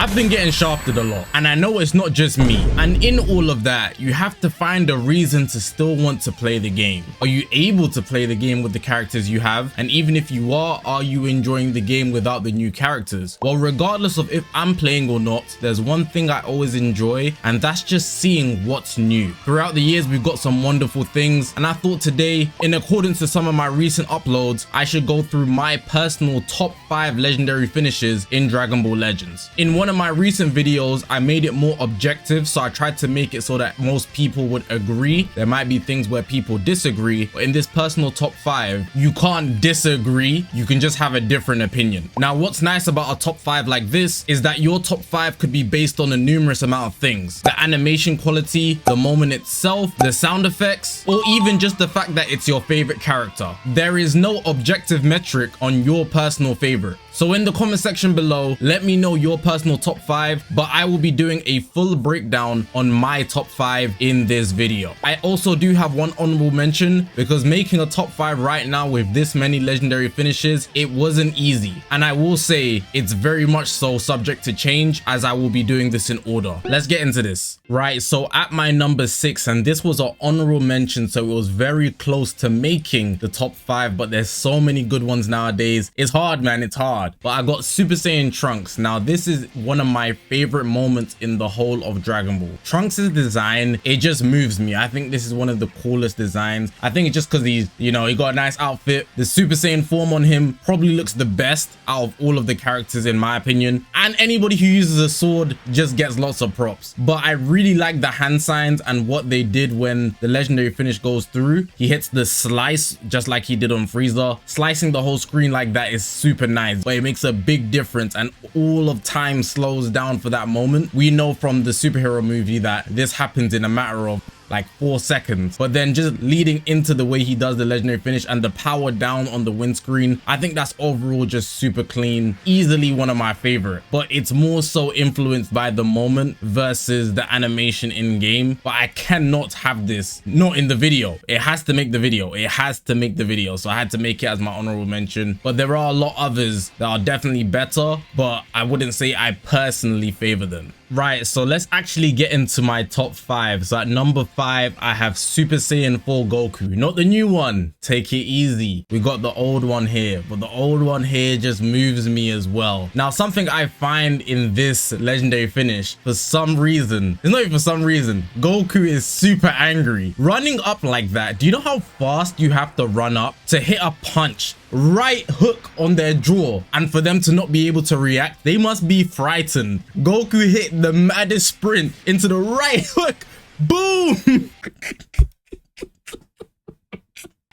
I've been getting shafted a lot, and I know it's not just me. And in all of that, you have to find a reason to still want to play the game. Are you able to play the game with the characters you have? And even if you are you enjoying the game without the new characters? Well, regardless of if I'm playing or not, there's one thing I always enjoy, and that's just seeing what's new. Throughout the years, we've got some wonderful things, and I thought today, in accordance to some of my recent uploads, I should go through my personal top 5 legendary finishes in Dragon Ball Legends. In one of my recent videos, I made it more objective, so I tried to make it so that most people would agree. There might be things where people disagree, but in this personal top 5, you can't disagree, you can just have a different opinion. Now, what's nice about a top 5 like this is that your top 5 could be based on a numerous amount of things: the animation quality, the moment itself, the sound effects, or even just the fact that it's your favorite character. There is no objective metric on your personal favorite. So in the comment section below, let me know your personal top 5, but I will be doing a full breakdown on my top 5 in this video. I also do have one honorable mention, because making a top 5 right now with this many legendary finishes, it wasn't easy. And I will say it's very much so subject to change, as I will be doing this in order. Let's get into this. Right, so at my number 6, and this was an honorable mention, so it was very close to making the top 5, but there's so many good ones nowadays. It's hard, man, it's hard. But I got Super Saiyan Trunks. Now, this is one of my favorite moments in the whole of Dragon Ball. Trunks' design, it just moves me. I think this is one of the coolest designs. I think it's just because he's, you know, he got a nice outfit. The Super Saiyan form on him probably looks the best out of all of the characters, in my opinion. And anybody who uses a sword just gets lots of props. But I really like the hand signs and what they did when the legendary finish goes through. He hits the slice just like he did on Frieza. Slicing the whole screen like that is super nice. But it makes a big difference, and all of time slows down for that moment. We know from the superhero movie that this happens in a matter of like 4 seconds, but then just leading into the way he does the legendary finish and the power down on the windscreen, I think that's overall just super clean. Easily one of my favorite, but it's more so influenced by the moment versus the animation in game. But I cannot have this not in the video. It has to make the video. It has to make the video, so I had to make it as my honorable mention. But there are a lot others that are definitely better, but I wouldn't say I personally favor them. Right, so let's actually get into my top 5. So at number 5, I have Super Saiyan 4 Goku. Not the new one, take it easy. We got the old one here, but the old one here just moves me as well. Now, something I find in this legendary finish, for some reason, it's not even for some reason, Goku is super angry. Running up like that, do you know how fast you have to run up to hit a punch? Right hook on their jaw, and for them to not be able to react, they must be frightened. Goku hit the maddest sprint into the right hook. Boom.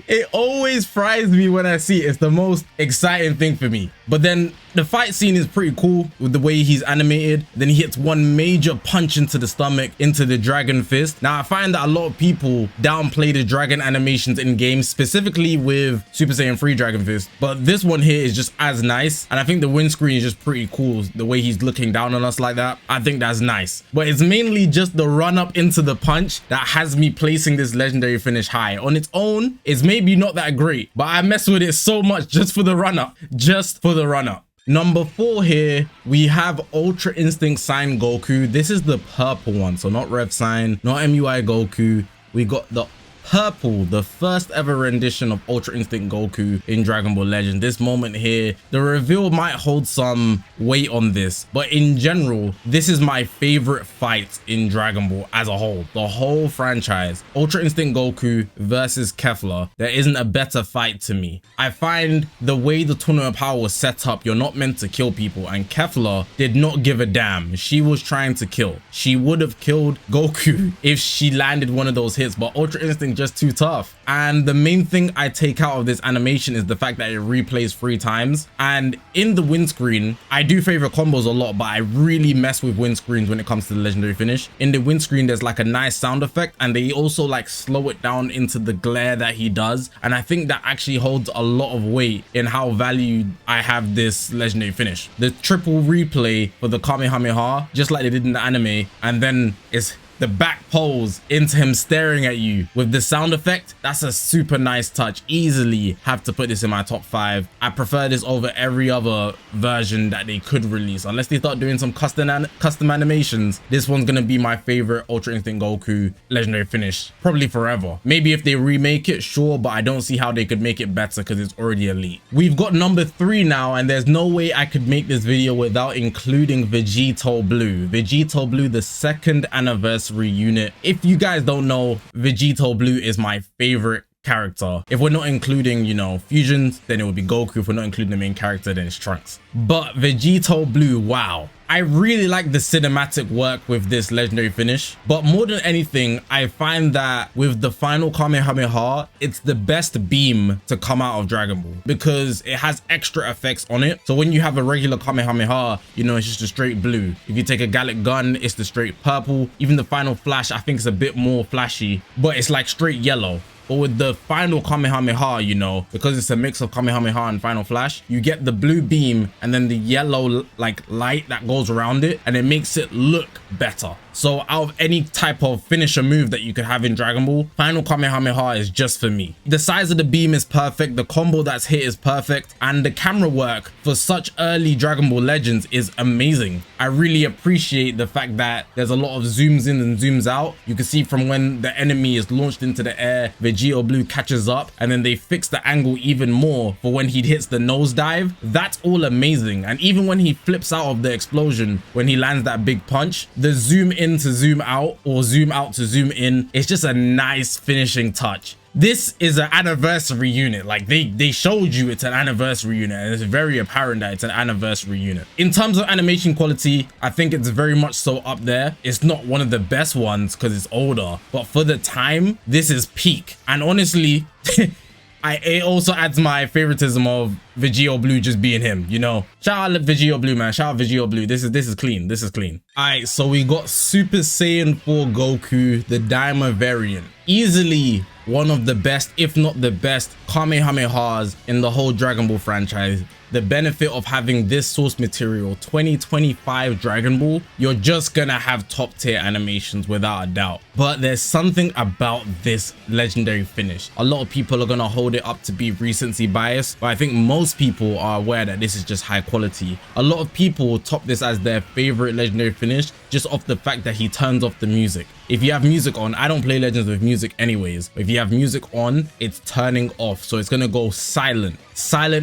It always fries me when I see it. It's the most exciting thing for me. But then the fight scene is pretty cool with the way he's animated. Then he hits one major punch into the stomach, into the dragon fist. Now, I find that a lot of people downplay the dragon animations in games, specifically with Super Saiyan 3 Dragon Fist. But this one here is just as nice. And I think the windscreen is just pretty cool. The way he's looking down on us like that, I think that's nice. But it's mainly just the run up into the punch that has me placing this legendary finish high. On its own, it's maybe not that great, but I mess with it so much just for the run up. Just for the run up. Number 4 here, we have Ultra Instinct Sign Goku. This is the purple one, so not Rev Sign, not MUI Goku. We got the purple, the first ever rendition of Ultra Instinct Goku in Dragon Ball Legend. This moment here, the reveal might hold some weight on this, but in general, this is my favorite fight in Dragon Ball as a whole. The whole franchise, Ultra Instinct Goku versus Kefla, there isn't a better fight to me. I find the way the Tournament of Power was set up, you're not meant to kill people, and Kefla did not give a damn. She was trying to kill. She would have killed Goku if she landed one of those hits, but Ultra Instinct just too tough. And the main thing I take out of this animation is the fact that it replays 3 times. And in the windscreen, I do favor combos a lot, but I really mess with windscreens when it comes to the legendary finish. In the windscreen, there's like a nice sound effect, and they also like slow it down into the glare that he does. And I think that actually holds a lot of weight in how valued I have this legendary finish. The triple replay for the Kamehameha, just like they did in the anime, and then it's the back pose into him staring at you with the sound effect, that's a super nice touch. Easily have to put this in my top 5. I prefer this over every other version that they could release. Unless they start doing some custom animations, this one's gonna be my favorite Ultra Instinct Goku legendary finish, probably forever. Maybe if they remake it, sure, but I don't see how they could make it better because it's already elite. We've got number 3 now, and there's no way I could make this video without including Vegito Blue. Vegito Blue, the 2nd anniversary unit. If you guys don't know, Vegito Blue is my favorite character. If we're not including, you know, fusions, then it would be Goku. If we're not including the main character, then it's Trunks. But Vegito Blue, wow. I really like the cinematic work with this legendary finish, but more than anything, I find that with the final Kamehameha, it's the best beam to come out of Dragon Ball because it has extra effects on it. So when you have a regular Kamehameha, you know, it's just a straight blue. If you take a Gallic Gun, it's the straight purple. Even the final flash, I think it's a bit more flashy, but it's like straight yellow. But with the final Kamehameha, you know, because it's a mix of Kamehameha and Final Flash, you get the blue beam and then the yellow like light that goes around it, and it makes it look better. So out of any type of finisher move that you could have in Dragon Ball, Final Kamehameha is just for me. The size of the beam is perfect, the combo that's hit is perfect, and the camera work for such early Dragon Ball Legends is amazing. I really appreciate the fact that there's a lot of zooms in and zooms out. You can see from when the enemy is launched into the air, Vegito Blue catches up, and then they fix the angle even more for when he hits the nosedive. That's all amazing. And even when he flips out of the explosion, when he lands that big punch, the zoom in to zoom out or zoom out to zoom in, it's just a nice finishing touch. This is an anniversary unit. Like they showed you it's an anniversary unit, and it's very apparent that it's an anniversary unit. In terms of animation quality, I think it's very much so up there. It's not one of the best ones because it's older, but for the time, this is peak. And honestly, it also adds my favoritism of Vegito Blue just being him, you know. Shout out Vegito Blue, man. Shout out Vegito Blue. This is clean. This is clean. Alright, so we got Super Saiyan 4 Goku, the Daima variant. Easily one of the best, if not the best, Kamehamehas in the whole Dragon Ball franchise. The benefit of having this source material, 2025 Dragon Ball, you're just gonna have top tier animations without a doubt. But there's something about this legendary finish. A lot of people are gonna hold it up to be recency bias, but I think most people are aware that this is just high quality. A lot of people top this as their favorite legendary finish just off the fact that he turns off the music. If you have music on, I don't play Legends with music anyways, but if you have music on, it's turning off. So it's gonna go silent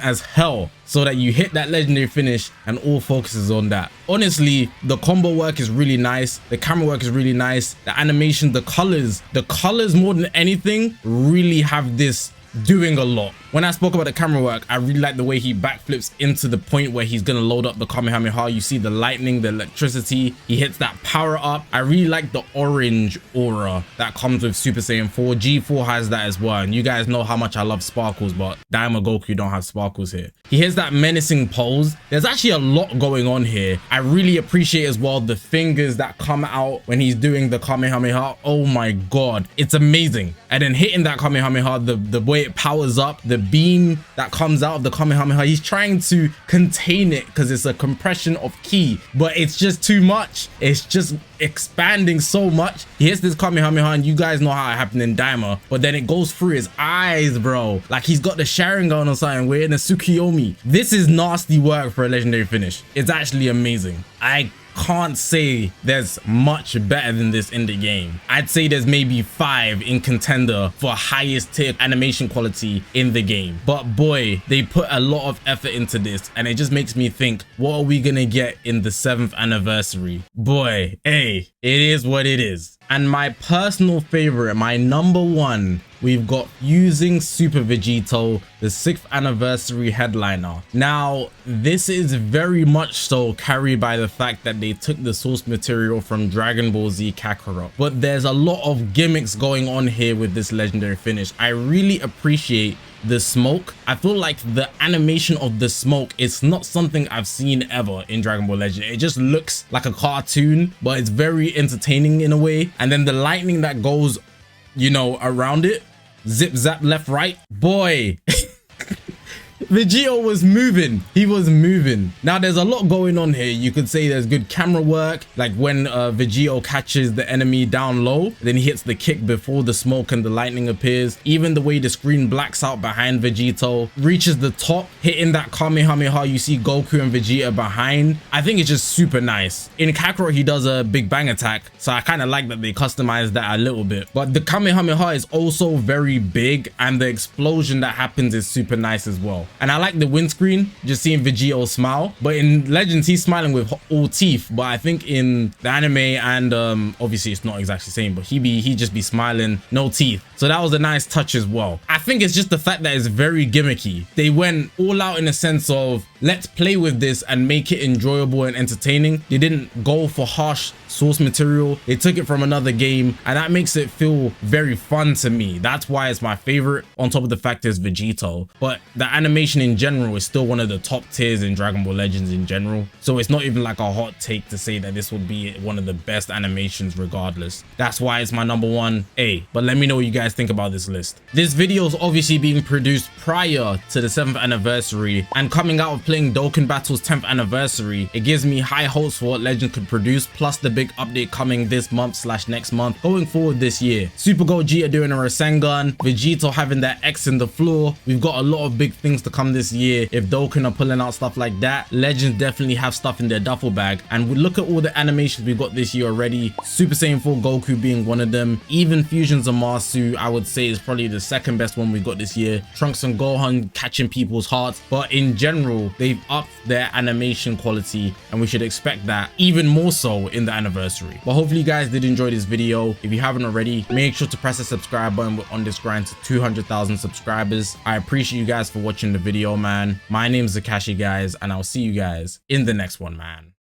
as hell, so that you hit that legendary finish and all focuses on that. Honestly, the combo work is really nice, the camera work is really nice, the animation, the colors more than anything really have this doing a lot. When I spoke about the camera work, I really like the way he backflips into the point where he's gonna load up the Kamehameha. You see the lightning, the electricity, he hits that power up. I really like the orange aura that comes with Super Saiyan 4. G4 has that as well, and you guys know how much I love sparkles, but Daima Goku don't have sparkles here. He hits that menacing pose. There's actually a lot going on here. I really appreciate as well the fingers that come out when he's doing the Kamehameha. Oh my god, it's amazing. And then hitting that Kamehameha, the way it powers up, the beam that comes out of the Kamehameha, he's trying to contain it because it's a compression of ki, but it's just too much. It's just expanding so much. He hits this Kamehameha, and you guys know how it happened in Daima, but then it goes through his eyes, bro. Like he's got the Sharingan or something. We're in a Tsukiyomi. This is nasty work for a legendary finish. It's actually amazing. I can't say there's much better than this in the game. I'd say there's maybe 5 in contender for highest tier animation quality in the game. But boy, they put a lot of effort into this, and it just makes me think, what are we gonna get in the 7th anniversary? Boy, hey, it is what it is. And my personal favorite, my number 1, we've got Fusing Super Vegito, the 6th anniversary headliner. Now, this is very much so carried by the fact that they took the source material from Dragon Ball Z Kakarot. But there's a lot of gimmicks going on here with this legendary finish. I really appreciate the smoke. I feel like the animation of the smoke is not something I've seen ever in Dragon Ball Legend. It just looks like a cartoon, but it's very entertaining in a way. And then the lightning that goes, you know, around it, zip zap left right, boy. Vegito was moving. He was moving. Now there's a lot going on here. You could say there's good camera work, like when Vegito catches the enemy down low, then he hits the kick before the smoke and the lightning appears. Even the way the screen blacks out behind Vegito, reaches the top, hitting that Kamehameha, you see Goku and Vegeta behind. I think it's just super nice. In Kakarot, he does a big bang attack, so I kind of like that they customized that a little bit. But the Kamehameha is also very big, and the explosion that happens is super nice as well. And I like the windscreen, just seeing Vegito smile. But in Legends, he's smiling with all teeth. But I think in the anime and obviously it's not exactly the same, but he'd just be smiling, no teeth. So that was a nice touch as well. I think it's just the fact that it's very gimmicky. They went all out in a sense of, let's play with this and make it enjoyable and entertaining. They didn't go for harsh source material. They took it from another game, and that makes it feel very fun to me. That's why it's my favorite, on top of the fact it's Vegito. But the animation in general is still one of the top tiers in Dragon Ball Legends in general. So it's not even like a hot take to say that this would be one of the best animations regardless. That's why it's my number 1A. But let me know what you guys think about this list. This video is obviously being produced prior to the 7th anniversary, and coming out of playing Dokkan Battle's 10th anniversary, it gives me high hopes for what Legend could produce, plus the big update coming this month / next month going forward this year. Super Gogeta doing a Rasengan, Vegito having that X in the floor. We've got a lot of big things to come this year. If Dokkan are pulling out stuff like that, Legends definitely have stuff in their duffel bag. And we look at all the animations we've got this year already, Super Saiyan 4 Goku being one of them. Even Fusion Zamasu, I would say, is probably the second best one we've got this year. Trunks and Gohan catching people's hearts. But in general, they've upped their animation quality, and we should expect that even more so in the anniversary. But hopefully you guys did enjoy this video. If you haven't already, make sure to press the subscribe button. We're on this grind to 200,000 subscribers. I appreciate you guys for watching the video, man. My name is Zakashi, guys, and I'll see you guys in the next one, man.